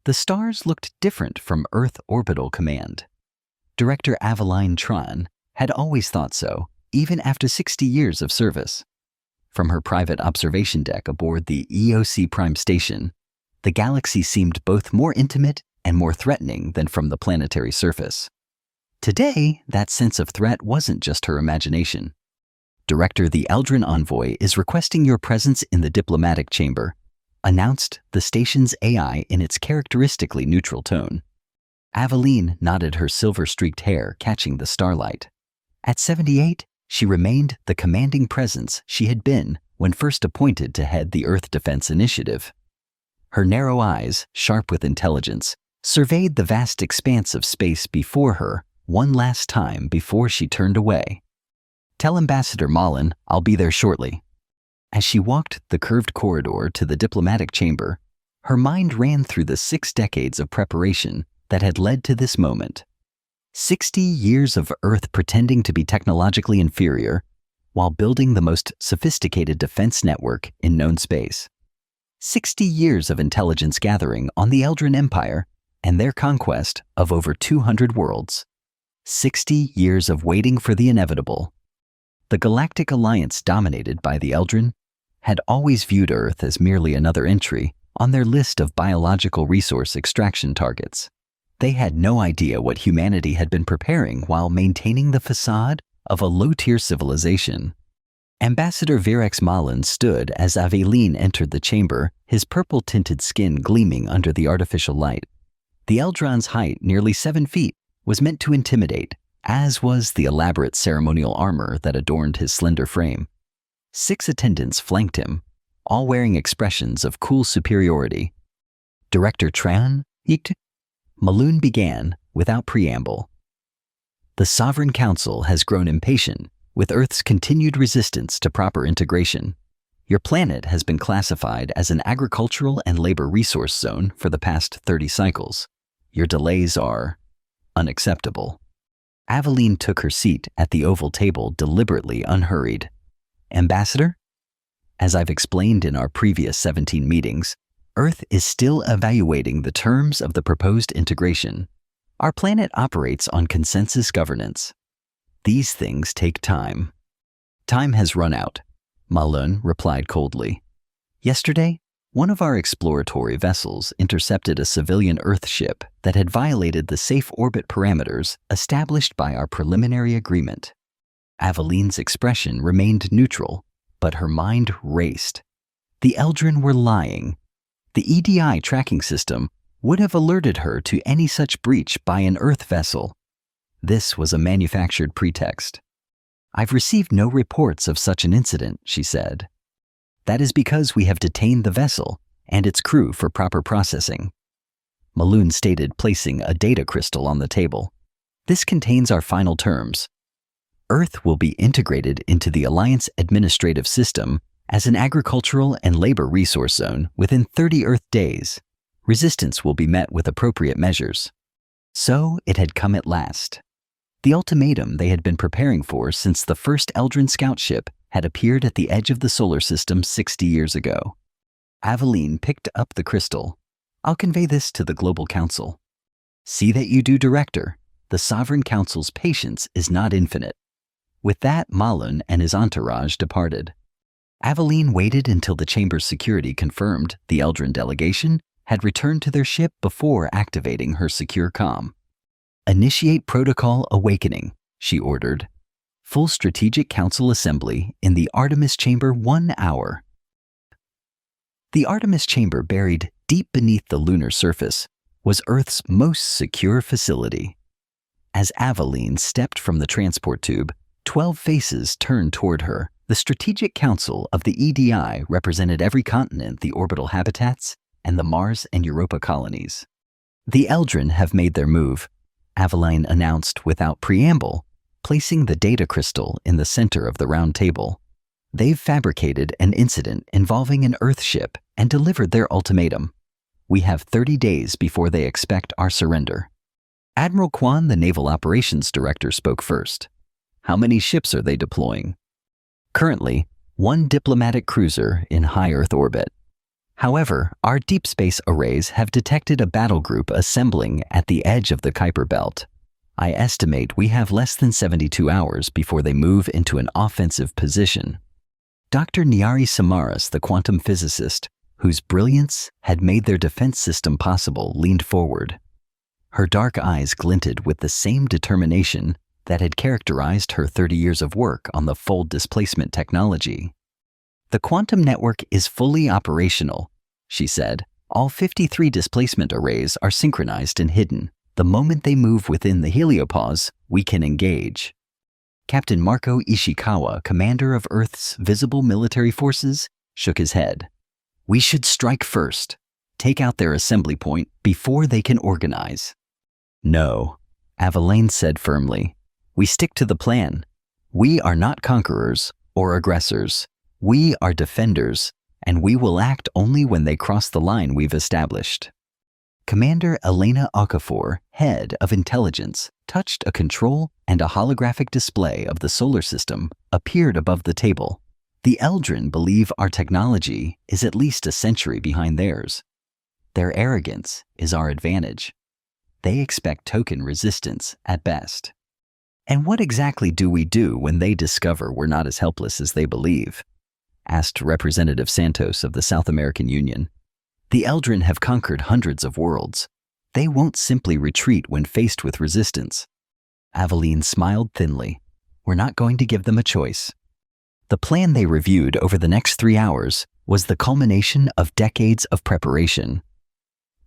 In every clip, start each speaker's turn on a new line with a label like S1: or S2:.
S1: The stars looked different from Earth Orbital Command. Director Aveline Tran had always thought so, even after 60 years of service. From her private observation deck aboard the EOC Prime Station, the galaxy seemed both more intimate and more threatening than from the planetary surface. Today, that sense of threat wasn't just her imagination. Director, the Eldrin envoy is requesting your presence in the diplomatic chamber, announced the station's AI in its characteristically neutral tone. Aveline nodded, her silver-streaked hair catching the starlight. At 78, she remained the commanding presence she had been when first appointed to head the Earth Defense Initiative. Her narrow eyes, sharp with intelligence, surveyed the vast expanse of space before her one last time before she turned away. "Tell Ambassador Malin I'll be there shortly." As she walked the curved corridor to the diplomatic chamber, her mind ran through the 6 decades of preparation that had led to this moment. 60 years of Earth pretending to be technologically inferior while building the most sophisticated defense network in known space. 60 years of intelligence gathering on the Eldrin Empire and their conquest of over 200 worlds. 60 years of waiting for the inevitable. The Galactic Alliance, dominated by the Eldrin, had always viewed Earth as merely another entry on their list of biological resource extraction targets. They had no idea what humanity had been preparing while maintaining the facade of a low-tier civilization. Ambassador Virex Malin stood as Aveline entered the chamber, his purple-tinted skin gleaming under the artificial light. The Eldron's height, nearly 7 feet, was meant to intimidate, as was the elaborate ceremonial armor that adorned his slender frame. 6 attendants flanked him, all wearing expressions of cool superiority. Director Tran, Malun began without preamble. The Sovereign Council has grown impatient with Earth's continued resistance to proper integration. Your planet has been classified as an agricultural and labor resource zone for the past 30 cycles. Your delays are unacceptable. Aveline took her seat at the oval table, deliberately unhurried. Ambassador? As I've explained in our previous 17 meetings, Earth is still evaluating the terms of the proposed integration. Our planet operates on consensus governance. These things take time. Time has run out, Malun replied coldly. Yesterday, one of our exploratory vessels intercepted a civilian Earth ship that had violated the safe orbit parameters established by our preliminary agreement. Aveline's expression remained neutral, but her mind raced. The Eldrin were lying. The EDI tracking system would have alerted her to any such breach by an Earth vessel. This was a manufactured pretext. "I've received no reports of such an incident," she said. "That is because we have detained the vessel and its crew for proper processing." Malun stated, placing a data crystal on the table. "This contains our final terms. Earth will be integrated into the Alliance administrative system as an agricultural and labor resource zone within 30 Earth days. Resistance will be met with appropriate measures." So it had come at last. The ultimatum they had been preparing for since the first Eldrin scout ship had appeared at the edge of the solar system 60 years ago. Aveline picked up the crystal. "I'll convey this to the Global Council." "See that you do, Director. The Sovereign Council's patience is not infinite." With that, Malun and his entourage departed. Aveline waited until the chamber's security confirmed the Eldrin delegation had returned to their ship before activating her secure comm. "Initiate Protocol Awakening," she ordered. "Full Strategic Council Assembly in the Artemis Chamber 1 hour. The Artemis Chamber, buried deep beneath the lunar surface, was Earth's most secure facility. As Aveline stepped from the transport tube, 12 faces turned toward her. The Strategic Council of the EDI represented every continent, the orbital habitats, and the Mars and Europa colonies. "The Eldrin have made their move," Aveline announced without preamble, placing the data crystal in the center of the round table. "They've fabricated an incident involving an Earth ship and delivered their ultimatum. We have 30 days before they expect our surrender." Admiral Kwan, the Naval Operations Director, spoke first. "How many ships are they deploying?" "Currently, 1 diplomatic cruiser in high Earth orbit." However, our deep space arrays have detected a battle group assembling at the edge of the Kuiper Belt. I estimate we have less than 72 hours before they move into an offensive position. Dr. Nyari Samaras, the quantum physicist, whose brilliance had made their defense system possible, leaned forward. Her dark eyes glinted with the same determination that had characterized her 30 years of work on the fold displacement technology. "The quantum network is fully operational," she said. "All 53 displacement arrays are synchronized and hidden. The moment they move within the heliopause, we can engage." Captain Marco Ishikawa, commander of Earth's visible military forces, shook his head. "We should strike first, take out their assembly point before they can organize." "No," Avelaine said firmly. "We stick to the plan. We are not conquerors or aggressors. We are defenders, and we will act only when they cross the line we've established." Commander Elena Okafor, head of intelligence, touched a control, and a holographic display of the solar system appeared above the table. "The Eldrin believe our technology is at least a century behind theirs. Their arrogance is our advantage. They expect token resistance at best." "And what exactly do we do when they discover we're not as helpless as they believe?" asked Representative Santos of the South American Union. "The Eldrin have conquered hundreds of worlds. They won't simply retreat when faced with resistance." Aveline smiled thinly. "We're not going to give them a choice." The plan they reviewed over the next 3 hours was the culmination of decades of preparation.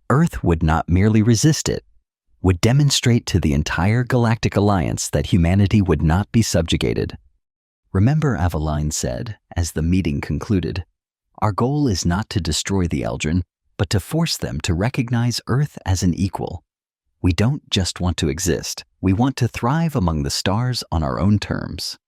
S1: Earth would not merely resist it, would demonstrate to the entire Galactic Alliance that humanity would not be subjugated. "Remember," Aveline said, as the meeting concluded, "our goal is not to destroy the Eldrin, but to force them to recognize Earth as an equal. We don't just want to exist, we want to thrive among the stars on our own terms."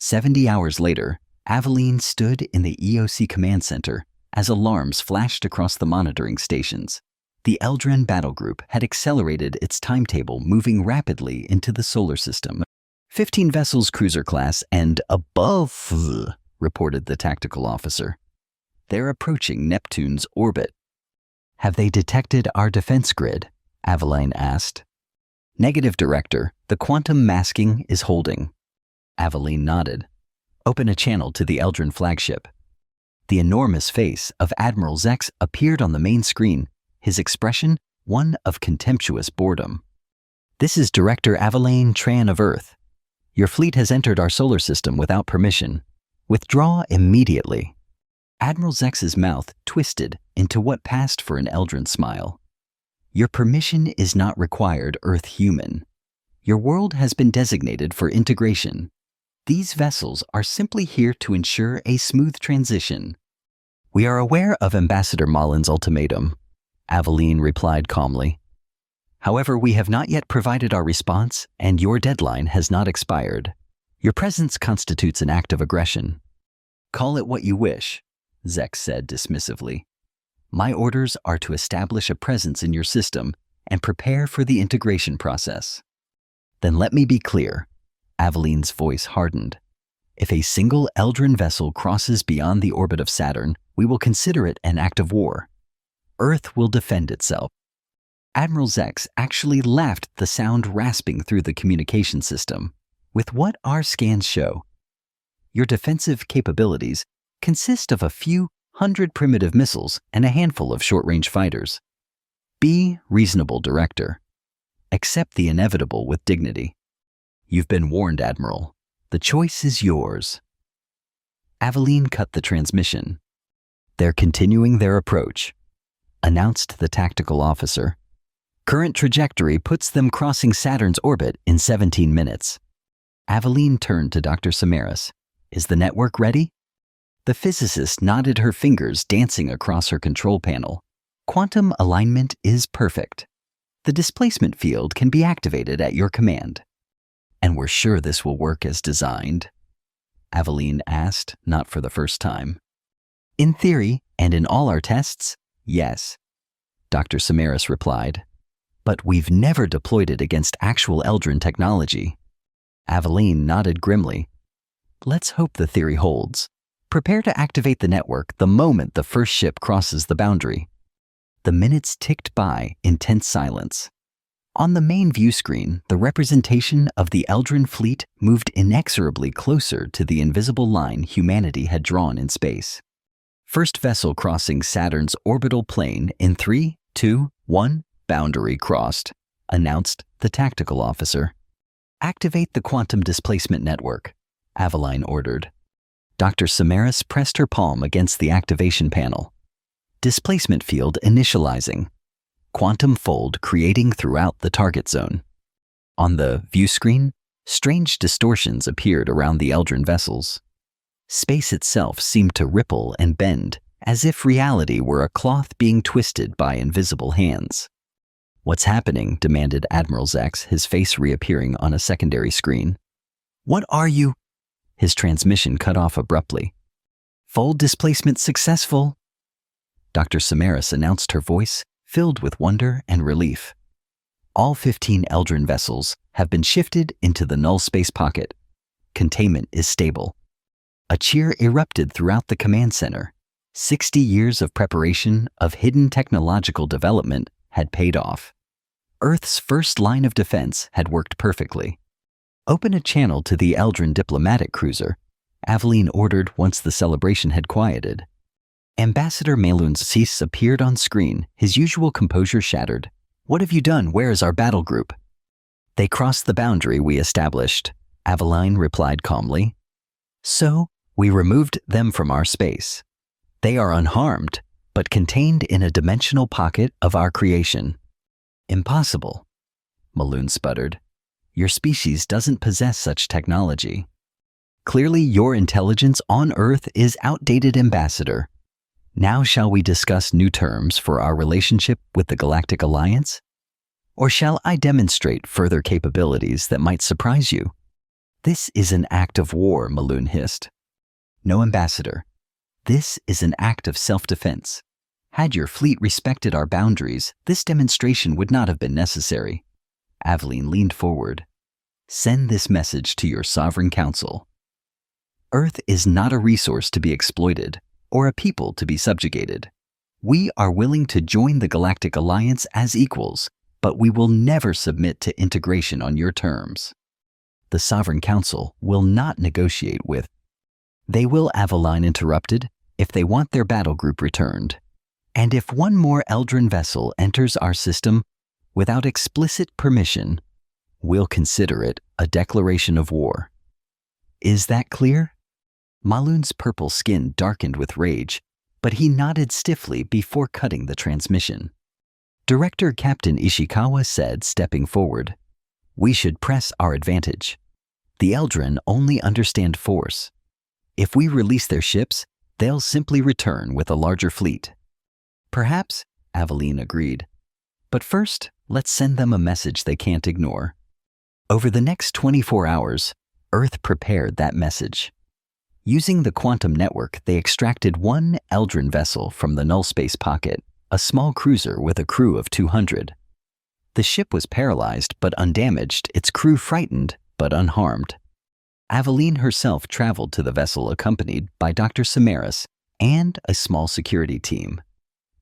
S1: 70 hours later, Aveline stood in the EOC command center as alarms flashed across the monitoring stations. The Eldrin battle group had accelerated its timetable, moving rapidly into the solar system. 15 vessels cruiser class and above, reported the tactical officer. "They're approaching Neptune's orbit." "Have they detected our defense grid?" Aveline asked. "Negative, Director. The quantum masking is holding." Aveline nodded. "Open a channel to the Eldrin flagship." The enormous face of Admiral Zex appeared on the main screen, his expression one of contemptuous boredom. "This is Director Avelaine Tran of Earth. Your fleet has entered our solar system without permission. Withdraw immediately." Admiral Zex's mouth twisted into what passed for an Eldrin smile. "Your permission is not required, Earth human. Your world has been designated for integration. These vessels are simply here to ensure a smooth transition." "We are aware of Ambassador Mullen's ultimatum," Aveline replied calmly. "However, we have not yet provided our response, and your deadline has not expired. Your presence constitutes an act of aggression." "Call it what you wish," Zex said dismissively. "My orders are to establish a presence in your system and prepare for the integration process." "Then let me be clear," Aveline's voice hardened. "If a single Eldrin vessel crosses beyond the orbit of Saturn, we will consider it an act of war. Earth will defend itself." Admiral Zex actually laughed, the sound rasping through the communication system. "With what our scans show, your defensive capabilities consist of a few hundred primitive missiles and a handful of short-range fighters. Be reasonable, Director. Accept the inevitable with dignity. You've been warned, Admiral. The choice is yours." Aveline cut the transmission. "They're continuing their approach," announced the tactical officer. "Current trajectory puts them crossing Saturn's orbit in 17 minutes. Aveline turned to Dr. Samaras. "Is the network ready?" The physicist nodded, her fingers dancing across her control panel. "Quantum alignment is perfect. The displacement field can be activated at your command." "And we're sure this will work as designed?" Aveline asked, not for the first time. "In theory, and in all our tests, yes," Dr. Samaras replied. "But we've never deployed it against actual Eldrin technology." Aveline nodded grimly. "Let's hope the theory holds. Prepare to activate the network the moment the first ship crosses the boundary. The minutes ticked by in tense silence. On the main view screen, the representation of the Eldrin fleet moved inexorably closer to the invisible line humanity had drawn in space. First vessel crossing Saturn's orbital plane in 3, 2, 1, boundary crossed, announced the tactical officer. Activate the quantum displacement network, Aveline ordered. Dr. Samaras pressed her palm against the activation panel. Displacement field initializing. Quantum fold creating throughout the target zone. On the view screen, strange distortions appeared around the Eldrin vessels. Space itself seemed to ripple and bend, as if reality were a cloth being twisted by invisible hands. "What's happening?" demanded Admiral Zex, his face reappearing on a secondary screen. "What are you?" His transmission cut off abruptly. "Fold displacement successful," Dr. Samaras announced, her voice filled with wonder and relief. "All 15 Eldrin vessels have been shifted into the null space pocket. Containment is stable." A cheer erupted throughout the command center. 60 years of preparation, of hidden technological development, had paid off. Earth's first line of defense had worked perfectly. "Open a channel to the Eldrin diplomatic cruiser," Aveline ordered once the celebration had quieted. Ambassador Malun Sis appeared on screen, his usual composure shattered. "What have you done? Where is our battle group?" "They crossed the boundary we established," Aveline replied calmly. "So, we removed them from our space. They are unharmed, but contained in a dimensional pocket of our creation." "Impossible," Malun sputtered. "Your species doesn't possess such technology." "Clearly your intelligence on Earth is outdated, Ambassador. Now shall we discuss new terms for our relationship with the Galactic Alliance? Or shall I demonstrate further capabilities that might surprise you?" "This is an act of war," Malun hissed. "No, Ambassador. This is an act of self-defense. Had your fleet respected our boundaries, this demonstration would not have been necessary." Aveline leaned forward. "Send this message to your Sovereign Council. Earth is not a resource to be exploited, or a people to be subjugated. We are willing to join the Galactic Alliance as equals, but we will never submit to integration on your terms. The Sovereign Council will not negotiate with." "They will," Aveline interrupted, "if they want their battle group returned. And if one more Eldrin vessel enters our system without explicit permission, we'll consider it a declaration of war. Is that clear?" Malun's purple skin darkened with rage, but he nodded stiffly before cutting the transmission. Director Captain Ishikawa said, stepping forward, "We should press our advantage. The Eldrin only understand force. If we release their ships, they'll simply return with a larger fleet." "Perhaps," Aveline agreed. "But first, let's send them a message they can't ignore." Over the next 24 hours, Earth prepared that message. Using the quantum network, they extracted one Eldrin vessel from the null space pocket, a small cruiser with a crew of 200. The ship was paralyzed but undamaged, its crew frightened but unharmed. Aveline herself traveled to the vessel accompanied by Dr. Samaras and a small security team.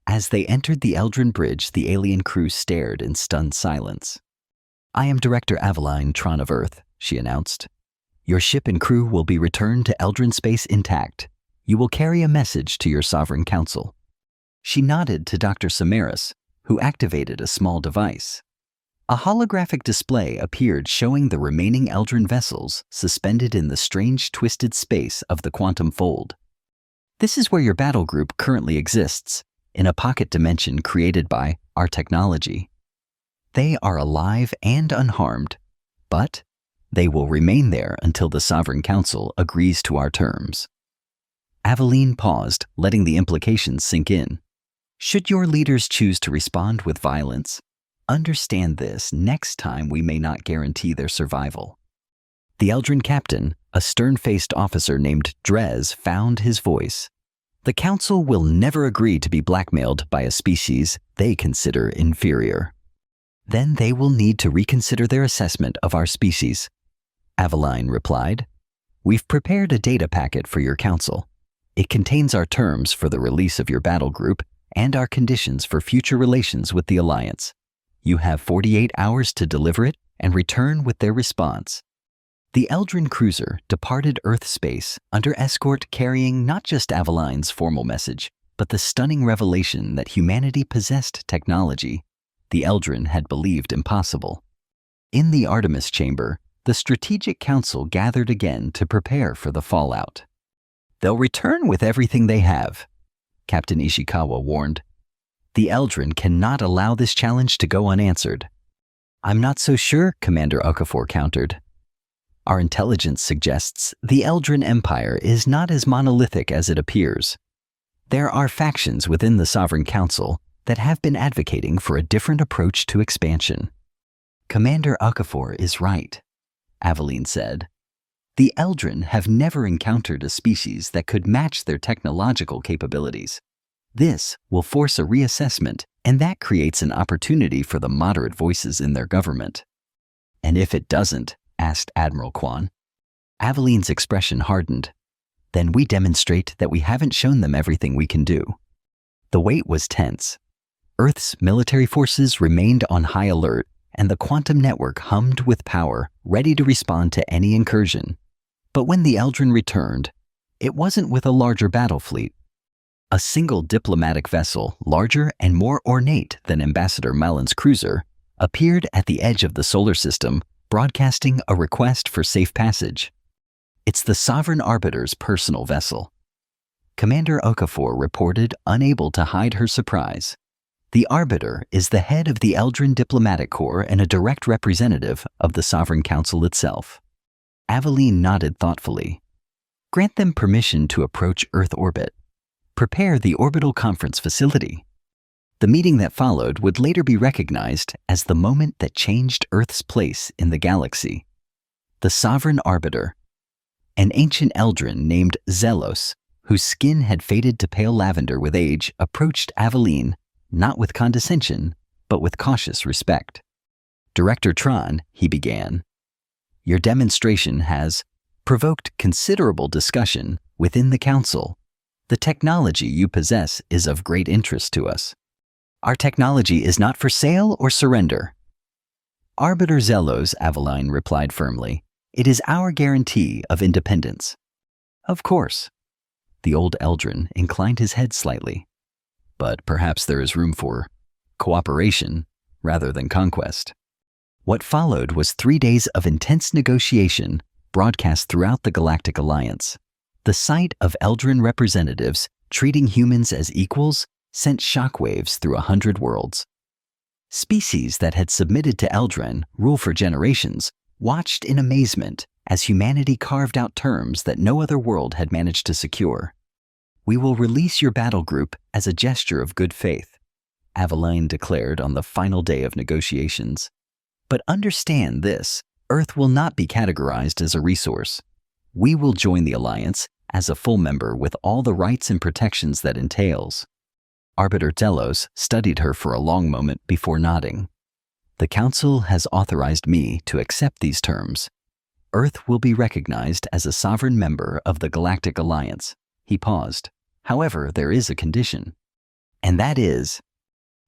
S1: As they entered the Eldrin bridge, the alien crew stared in stunned silence. "I am Director Aveline Tron of Earth," she announced. "Your ship and crew will be returned to Eldrin space intact. You will carry a message to your Sovereign Council." She nodded to Dr. Samaras, who activated a small device. A holographic display appeared showing the remaining Eldrin vessels suspended in the strange twisted space of the quantum fold. "This is where your battle group currently exists, in a pocket dimension created by our technology. They are alive and unharmed, but they will remain there until the Sovereign Council agrees to our terms." Aveline paused, letting the implications sink in. "Should your leaders choose to respond with violence, understand this: next time we may not guarantee their survival." The Eldrin captain, a stern-faced officer named Drez, found his voice. "The Council will never agree to be blackmailed by a species they consider inferior. Then they will need to reconsider their assessment of our species," Aveline replied. "We've prepared a data packet for your Council. It contains our terms for the release of your battle group and our conditions for future relations with the Alliance. You have 48 hours to deliver it and return with their response." The Eldrin cruiser departed Earth space under escort, carrying not just Aveline's formal message, but the stunning revelation that humanity possessed technology the Eldrin had believed impossible. In the Artemis chamber, the Strategic Council gathered again to prepare for the fallout. "They'll return with everything they have," Captain Ishikawa warned. "The Eldrin cannot allow this challenge to go unanswered." "I'm not so sure," Commander Okafor countered. "Our intelligence suggests the Eldrin Empire is not as monolithic as it appears. There are factions within the Sovereign Council that have been advocating for a different approach to expansion." "Commander Okafor is right," Aveline said. "The Eldrin have never encountered a species that could match their technological capabilities. This will force a reassessment, and that creates an opportunity for the moderate voices in their government." "And if it doesn't?" asked Admiral Kwan. Aveline's expression hardened. "Then we demonstrate that we haven't shown them everything we can do." The wait was tense. Earth's military forces remained on high alert, and the quantum network hummed with power, ready to respond to any incursion. But when the Eldrin returned, it wasn't with a larger battle fleet. A single diplomatic vessel, larger and more ornate than Ambassador Malin's cruiser, appeared at the edge of the solar system, broadcasting a request for safe passage. "It's the Sovereign Arbiter's personal vessel." Commander Okafor reported, unable to hide her surprise. The Arbiter is the head of the Eldrin Diplomatic Corps and a direct representative of the Sovereign Council itself. Aveline nodded thoughtfully. "Grant them permission to approach Earth orbit. Prepare the orbital conference facility." The meeting that followed would later be recognized as the moment that changed Earth's place in the galaxy. The Sovereign Arbiter, an ancient Eldrin named Zelos, whose skin had faded to pale lavender with age, approached Aveline, not with condescension, but with cautious respect. "Director Tron," he began, "your demonstration has provoked considerable discussion within the Council. The technology you possess is of great interest to us. Our technology is not for sale or surrender." "Arbiter Zelos," Aveline replied firmly, "it is our guarantee of independence." "Of course." The old Eldrin inclined his head slightly. "But perhaps there is room for cooperation rather than conquest." What followed was 3 days of intense negotiation broadcast throughout the Galactic Alliance. The sight of Eldrin representatives treating humans as equals sent shockwaves through 100 worlds. Species that had submitted to Eldrin rule for generations watched in amazement as humanity carved out terms that no other world had managed to secure. "We will release your battle group as a gesture of good faith," Aveline declared on the final day of negotiations. "But understand this, Earth will not be categorized as a resource. We will join the Alliance as a full member with all the rights and protections that entails." Arbiter Delos studied her for a long moment before nodding. "The Council has authorized me to accept these terms. Earth will be recognized as a sovereign member of the Galactic Alliance." He paused. "However, there is a condition. And that is,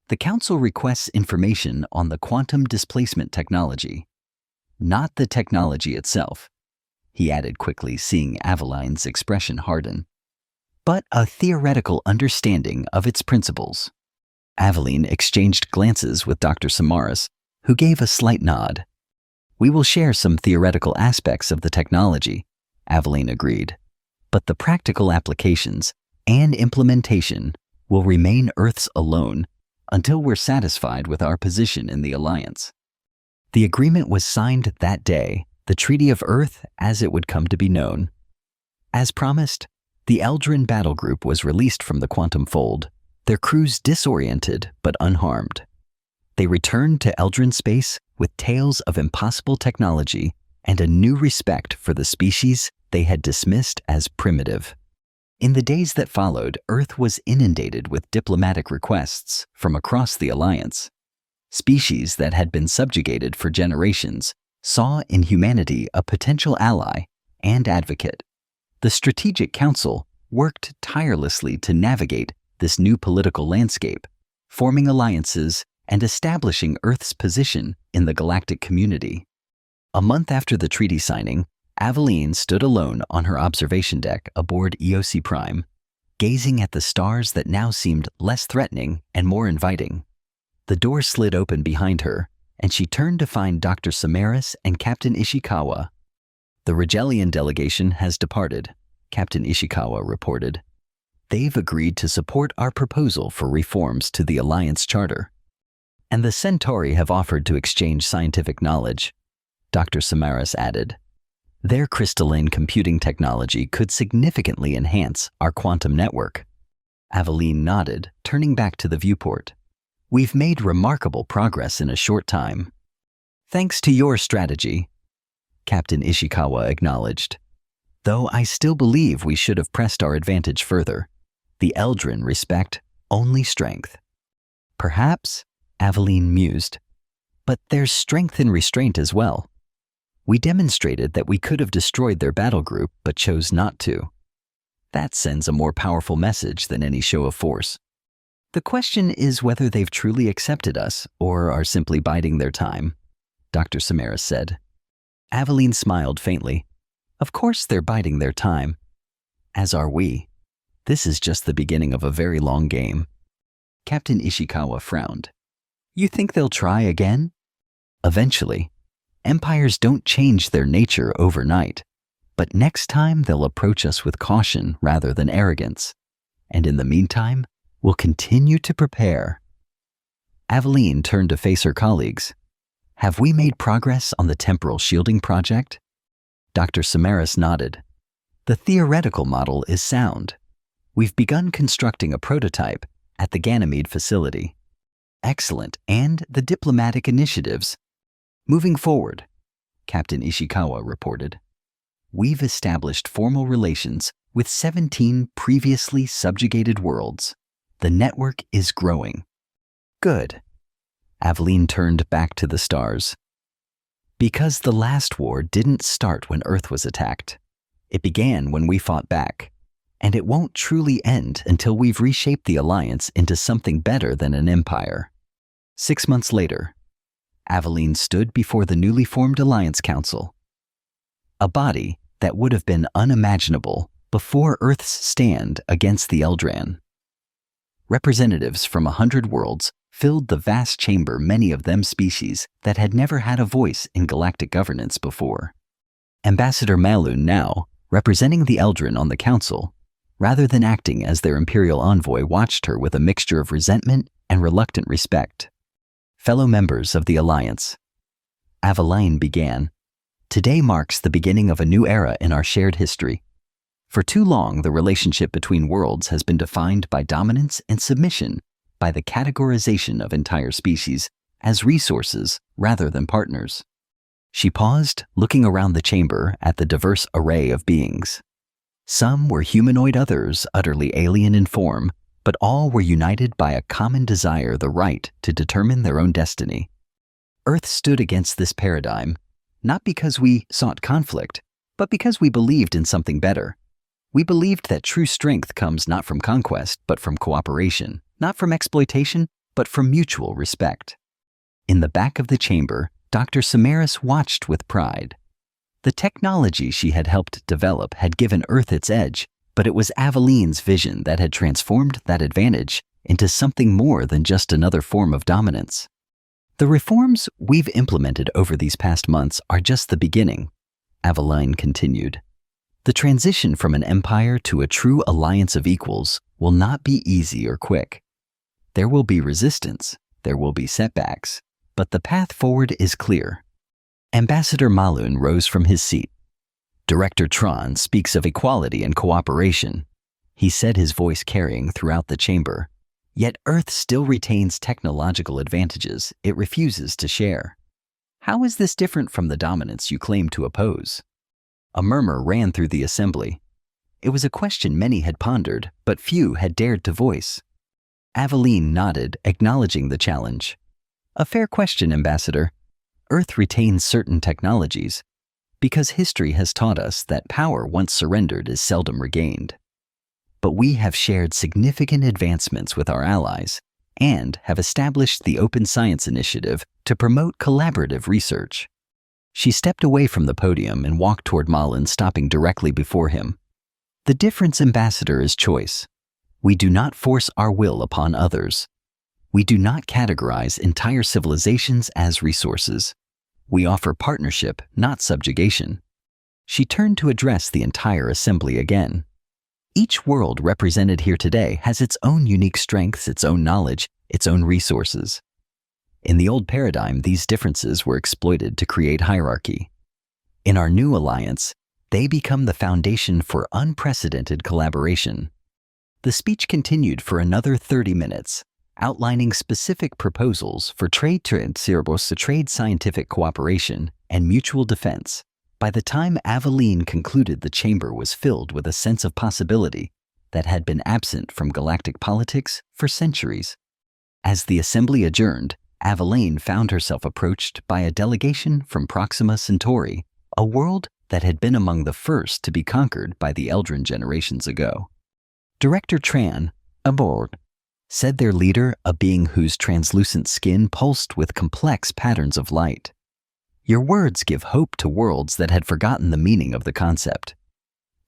S1: the Council requests information on the quantum displacement technology. Not the technology itself," he added quickly, seeing Aveline's expression harden, "but a theoretical understanding of its principles." Aveline exchanged glances with Dr. Samaras, who gave a slight nod. "We will share some theoretical aspects of the technology," Aveline agreed, "but the practical applications and implementation will remain Earth's alone until we're satisfied with our position in the Alliance." The agreement was signed that day, the Treaty of Earth as it would come to be known. As promised, the Eldrin battle group was released from the quantum fold, their crews disoriented but unharmed. They returned to Eldrin space with tales of impossible technology and a new respect for the species they had dismissed as primitive. In the days that followed, Earth was inundated with diplomatic requests from across the Alliance. Species that had been subjugated for generations saw in humanity a potential ally and advocate. The Strategic Council worked tirelessly to navigate this new political landscape, forming alliances and establishing Earth's position in the galactic community. A month after the treaty signing, Aveline stood alone on her observation deck aboard EOC Prime, gazing at the stars that now seemed less threatening and more inviting. The door slid open behind her, and she turned to find Dr. Samaras and Captain Ishikawa. "The Regellian delegation has departed," Captain Ishikawa reported. "They've agreed to support our proposal for reforms to the Alliance Charter. And the Centauri have offered to exchange scientific knowledge," Dr. Samaras added. "Their crystalline computing technology could significantly enhance our quantum network." Aveline nodded, turning back to the viewport. "We've made remarkable progress in a short time." "Thanks to your strategy," Captain Ishikawa acknowledged. "Though I still believe we should have pressed our advantage further. The Eldrin respect only strength." "Perhaps," Aveline mused, "but there's strength in restraint as well. We demonstrated that we could have destroyed their battle group but chose not to. That sends a more powerful message than any show of force. The question is whether they've truly accepted us or are simply biding their time," Dr. Samaras said. Aveline smiled faintly. "Of course they're biding their time. As are we. This is just the beginning of a very long game." Captain Ishikawa frowned. "You think they'll try again?" "Eventually. Empires don't change their nature overnight. But next time they'll approach us with caution rather than arrogance. And in the meantime, we'll continue to prepare." Aveline turned to face her colleagues. "Have we made progress on the temporal shielding project?" Dr. Samaras nodded. "The theoretical model is sound. We've begun constructing a prototype at the Ganymede facility." "Excellent. And the diplomatic initiatives?" "Moving forward," Captain Ishikawa reported. "We've established formal relations with 17 previously subjugated worlds. The network is growing." "Good." Aveline turned back to the stars. "Because the last war didn't start when Earth was attacked. It began when we fought back. And it won't truly end until we've reshaped the Alliance into something better than an empire." 6 months later, Aveline stood before the newly formed Alliance Council. A body that would have been unimaginable before Earth's stand against the Eldran. Representatives from 100 worlds filled the vast chamber, many of them species that had never had a voice in galactic governance before. Ambassador Malun now, representing the Eldrin on the council, rather than acting as their imperial envoy, watched her with a mixture of resentment and reluctant respect. "Fellow members of the Alliance," Aveline began, "today marks the beginning of a new era in our shared history. For too long, the relationship between worlds has been defined by dominance and submission, by the categorization of entire species as resources rather than partners." She paused, looking around the chamber at the diverse array of beings. Some were humanoid, others utterly alien in form, but all were united by a common desire, the right to determine their own destiny. Earth stood against this paradigm, not because we sought conflict, but because we believed in something better. We believed that true strength comes not from conquest, but from cooperation, not from exploitation, but from mutual respect. In the back of the chamber, Dr. Samaras watched with pride. The technology she had helped develop had given Earth its edge, but it was Aveline's vision that had transformed that advantage into something more than just another form of dominance. "The reforms we've implemented over these past months are just the beginning," Aveline continued. "The transition from an empire to a true alliance of equals will not be easy or quick. There will be resistance, there will be setbacks, but the path forward is clear." Ambassador Malun rose from his seat. "Director Tron speaks of equality and cooperation," he said, his voice carrying throughout the chamber. "Yet Earth still retains technological advantages it refuses to share. How is this different from the dominance you claim to oppose?" A murmur ran through the assembly. It was a question many had pondered, but few had dared to voice. Aveline nodded, acknowledging the challenge. "A fair question, Ambassador. Earth retains certain technologies because history has taught us that power once surrendered is seldom regained. but we have shared significant advancements with our allies and have established the Open Science Initiative to promote collaborative research. She stepped away from the podium and walked toward Malin, stopping directly before him. The difference, Ambassador, is choice. We do not force our will upon others. We do not categorize entire civilizations as resources. We offer partnership, not subjugation. She turned to address the entire assembly again. Each world represented here today has its own unique strengths, its own knowledge, its own resources. In the old paradigm, these differences were exploited to create hierarchy. In our new alliance, they become the foundation for unprecedented collaboration. The speech continued for another 30 minutes, outlining specific proposals for trade scientific cooperation and mutual defense. By the time Aveline concluded, the chamber was filled with a sense of possibility that had been absent from galactic politics for centuries. As the assembly adjourned, Aveline found herself approached by a delegation from Proxima Centauri, a world that had been among the first to be conquered by the Eldrin generations ago. Director Tran, aboard, said their leader, a being whose translucent skin pulsed with complex patterns of light. Your words give hope to worlds that had forgotten the meaning of the concept.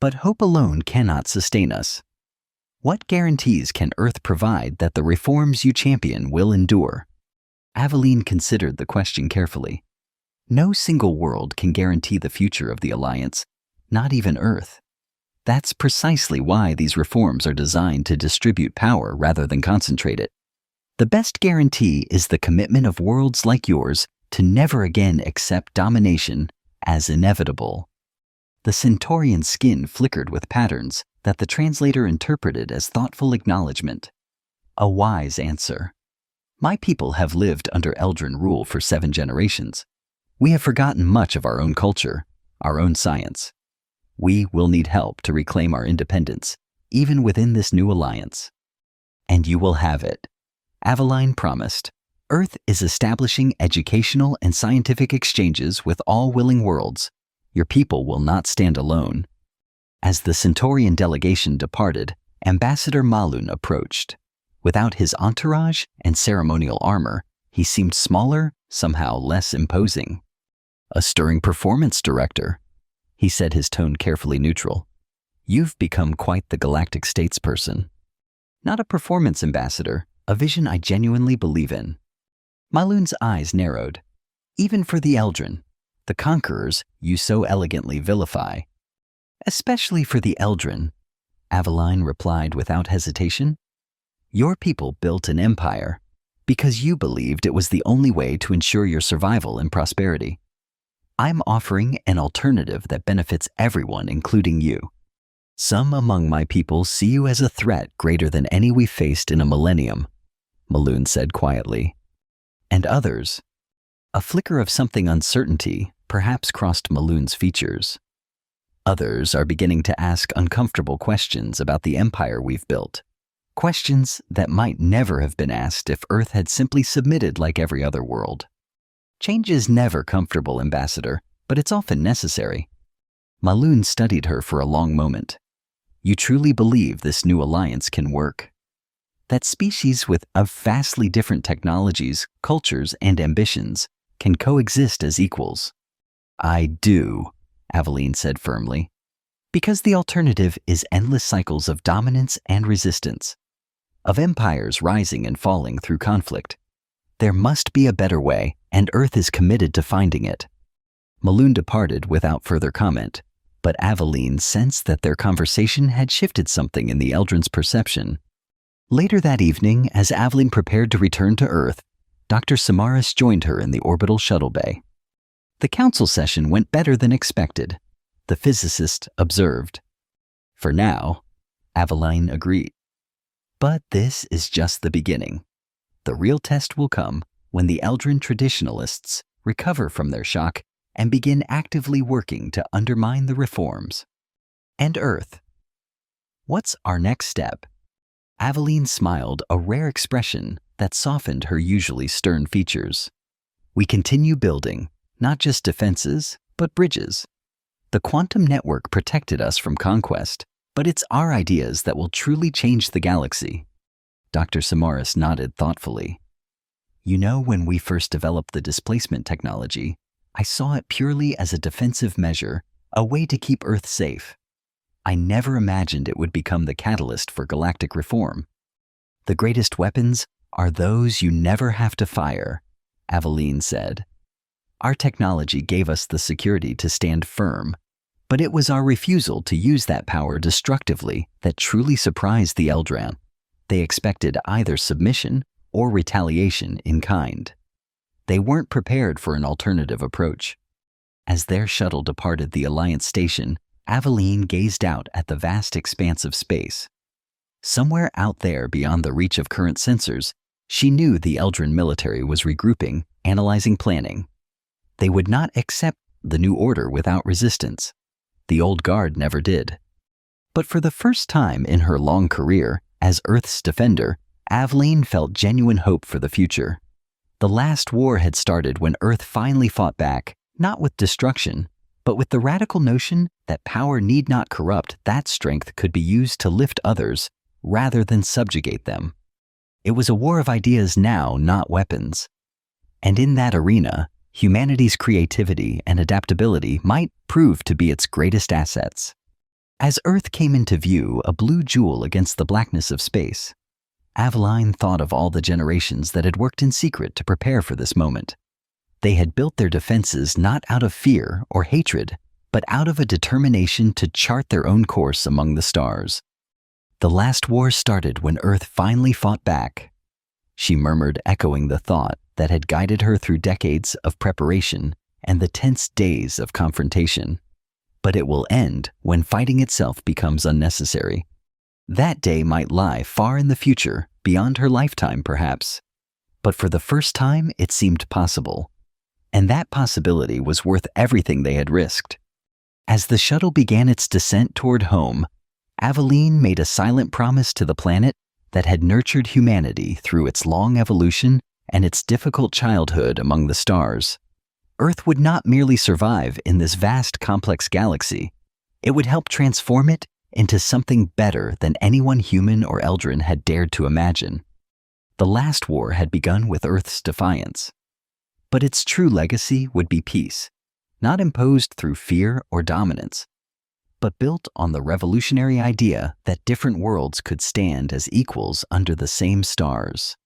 S1: But hope alone cannot sustain us. What guarantees can Earth provide that the reforms you champion will endure? Aveline considered the question carefully. No single world can guarantee the future of the Alliance, not even Earth. That's precisely why these reforms are designed to distribute power rather than concentrate it. The best guarantee is the commitment of worlds like yours to never again accept domination as inevitable. The Centaurian skin flickered with patterns that the translator interpreted as thoughtful acknowledgement. A wise answer. My people have lived under Eldrin rule for 7 generations. We have forgotten much of our own culture, our own science. We will need help to reclaim our independence, even within this new alliance. And you will have it, Aveline promised. Earth is establishing educational and scientific exchanges with all willing worlds. Your people will not stand alone. As the Centaurian delegation departed, Ambassador Malun approached. Without his entourage and ceremonial armor, he seemed smaller, somehow less imposing. A stirring performance, Director, he said, his tone carefully neutral. You've become quite the galactic statesperson. Not a performance, Ambassador, a vision I genuinely believe in. Malun's eyes narrowed. Even for the Eldrin, the conquerors you so elegantly vilify. Especially for the Eldrin, Aveline replied without hesitation. Your people built an empire because you believed it was the only way to ensure your survival and prosperity. I'm offering an alternative that benefits everyone, including you. Some among my people see you as a threat greater than any we faced in a millennium, Malun said quietly. And others, a flicker of something uncertainty perhaps crossed Malun's features. Others are beginning to ask uncomfortable questions about the empire we've built. Questions that might never have been asked if Earth had simply submitted like every other world. Change is never comfortable, Ambassador, but it's often necessary. Malun studied her for a long moment. You truly believe this new alliance can work? That species with vastly different technologies, cultures, and ambitions can coexist as equals? I do, Aveline said firmly. Because the alternative is endless cycles of dominance and resistance, of empires rising and falling through conflict. There must be a better way, and Earth is committed to finding it. Malun departed without further comment, but Aveline sensed that their conversation had shifted something in the Eldrin's perception. Later that evening, as Aveline prepared to return to Earth, Dr. Samaras joined her in the orbital shuttle bay. The council session went better than expected, the physicist observed. For now, Aveline agreed. But this is just the beginning. The real test will come when the Eldrin traditionalists recover from their shock and begin actively working to undermine the reforms. And Earth. What's our next step? Aveline smiled, a rare expression that softened her usually stern features. We continue building, not just defenses, but bridges. The quantum network protected us from conquest, But it's our ideas that will truly change the galaxy. Dr. Samaras nodded thoughtfully. You know, when we first developed the displacement technology, I saw it purely as a defensive measure, a way to keep Earth safe. I never imagined it would become the catalyst for galactic reform. The greatest weapons are those you never have to fire, Aveline said. Our technology gave us the security to stand firm, but it was our refusal to use that power destructively that truly surprised the Eldran. They expected either submission or retaliation in kind. They weren't prepared for an alternative approach. As their shuttle departed the Alliance station, Aveline gazed out at the vast expanse of space. Somewhere out there beyond the reach of current sensors, she knew the Eldran military was regrouping, analyzing, planning. They would not accept the new order without resistance. The old guard never did. But for the first time in her long career as Earth's defender, Aveline felt genuine hope for the future. The last war had started when Earth finally fought back, not with destruction, but with the radical notion that power need not corrupt, that strength could be used to lift others rather than subjugate them. It was a war of ideas now, not weapons. And in that arena, humanity's creativity and adaptability might prove to be its greatest assets. As Earth came into view, a blue jewel against the blackness of space, Aveline thought of all the generations that had worked in secret to prepare for this moment. They had built their defenses not out of fear or hatred, but out of a determination to chart their own course among the stars. The last war started when Earth finally fought back, she murmured, echoing the thought that had guided her through decades of preparation and the tense days of confrontation. But it will end when fighting itself becomes unnecessary. That day might lie far in the future, beyond her lifetime perhaps. But for the first time, it seemed possible. And that possibility was worth everything they had risked. As the shuttle began its descent toward home, Aveline made a silent promise to the planet that had nurtured humanity through its long evolution and its difficult childhood among the stars. Earth would not merely survive in this vast, complex galaxy. It would help transform it into something better than anyone human or Eldran had dared to imagine. The last war had begun with Earth's defiance. But its true legacy would be peace, not imposed through fear or dominance, but built on the revolutionary idea that different worlds could stand as equals under the same stars.